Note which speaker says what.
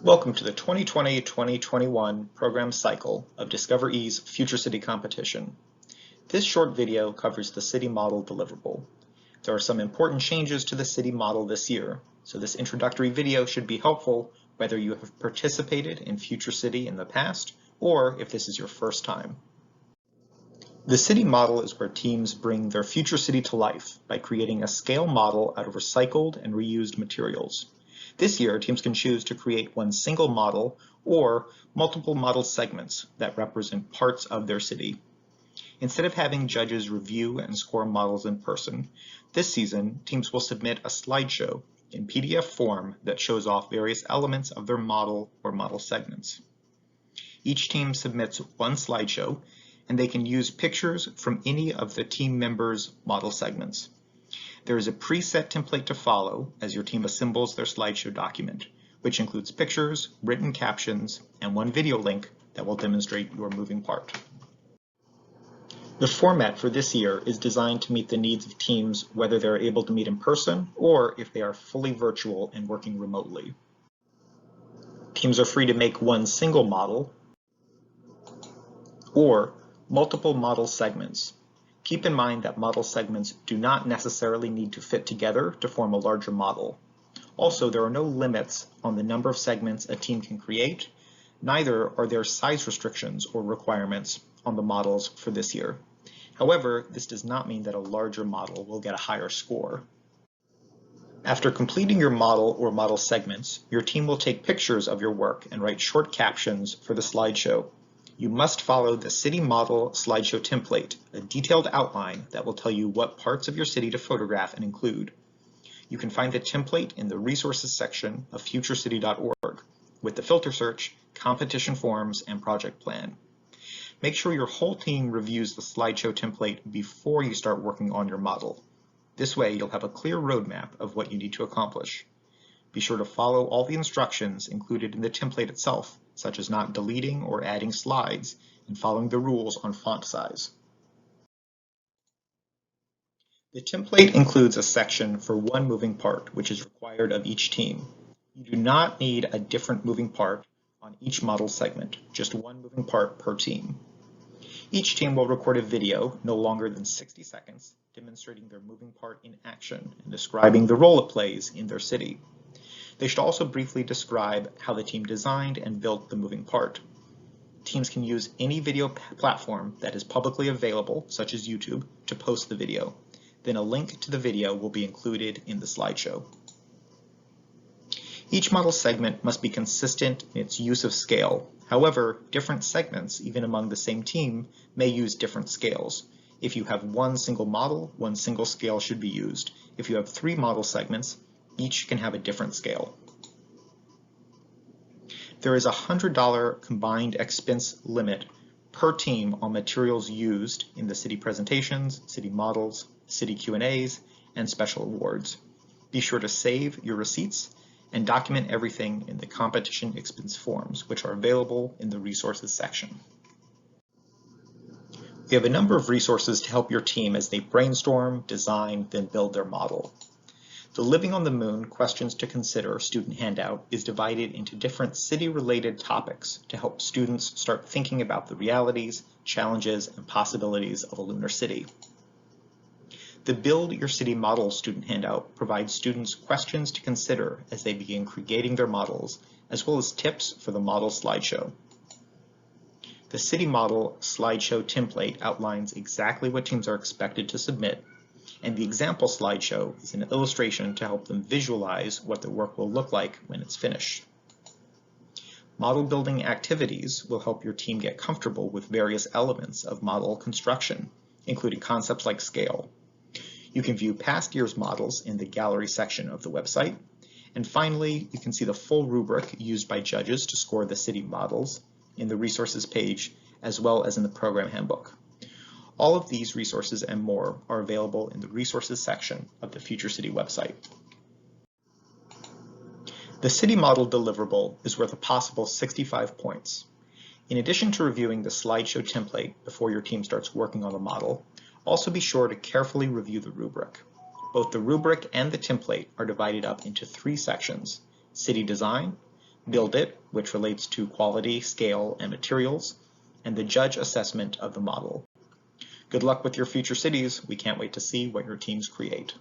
Speaker 1: Welcome to the 2020-2021 program cycle of Discover E's Future City Competition. This short video covers the city model deliverable. There are some important changes to the city model this year, so this introductory video should be helpful whether you have participated in Future City in the past or if this is your first time. The city model is where teams bring their future city to life by creating a scale model out of recycled and reused materials. This year, teams can choose to create one single model or multiple model segments that represent parts of their city. Instead of having judges review and score models in person, this season, teams will submit a slideshow in PDF form that shows off various elements of their model or model segments. Each team submits one slideshow, and they can use pictures from any of the team members' model segments. There is a preset template to follow as your team assembles their slideshow document, which includes pictures, written captions, and one video link that will demonstrate your moving part. The format for this year is designed to meet the needs of teams whether they're able to meet in person or if they are fully virtual and working remotely. Teams are free to make one single model or multiple model segments. Keep in mind that model segments do not necessarily need to fit together to form a larger model. Also, there are no limits on the number of segments a team can create, neither are there size restrictions or requirements on the models for this year. However, this does not mean that a larger model will get a higher score. After completing your model or model segments, your team will take pictures of your work and write short captions for the slideshow. You must follow the city model slideshow template, a detailed outline that will tell you what parts of your city to photograph and include. You can find the template in the resources section of futurecity.org with the filter search, competition forms, and project plan. Make sure your whole team reviews the slideshow template before you start working on your model. This way, you'll have a clear roadmap of what you need to accomplish. Be sure to follow all the instructions included in the template itself, such as not deleting or adding slides and following the rules on font size. The template includes a section for one moving part, which is required of each team. You do not need a different moving part on each model segment, just one moving part per team. Each team will record a video no longer than 60 seconds, demonstrating their moving part in action and describing the role it plays in their city. They should also briefly describe how the team designed and built the moving part. Teams can use any video platform that is publicly available, such as YouTube, to post the video. Then a link to the video will be included in the slideshow. Each model segment must be consistent in its use of scale. However, different segments, even among the same team, may use different scales. If you have one single model, one single scale should be used. If you have 3 model segments, each can have a different scale. There is a $100 combined expense limit per team on materials used in the city presentations, city models, city Q&As, and special awards. Be sure to save your receipts and document everything in the competition expense forms, which are available in the resources section. We have a number of resources to help your team as they brainstorm, design, then build their model. The Living on the Moon Questions to Consider student handout is divided into different city-related topics to help students start thinking about the realities, challenges, and possibilities of a lunar city. The Build Your City Model student handout provides students questions to consider as they begin creating their models, as well as tips for the model slideshow. The City Model slideshow template outlines exactly what teams are expected to submit, and the example slideshow is an illustration to help them visualize what the work will look like when it's finished. Model building activities will help your team get comfortable with various elements of model construction, including concepts like scale. You can view past year's models in the gallery section of the website. And finally, you can see the full rubric used by judges to score the city models in the resources page, as well as in the program handbook. All of these resources and more are available in the resources section of the Future City website. The city model deliverable is worth a possible 65 points. In addition to reviewing the slideshow template before your team starts working on the model, also be sure to carefully review the rubric. Both the rubric and the template are divided up into 3 sections: city design, build it, which relates to quality, scale, and materials, and the judge assessment of the model. Good luck with your future cities. We can't wait to see what your teams create.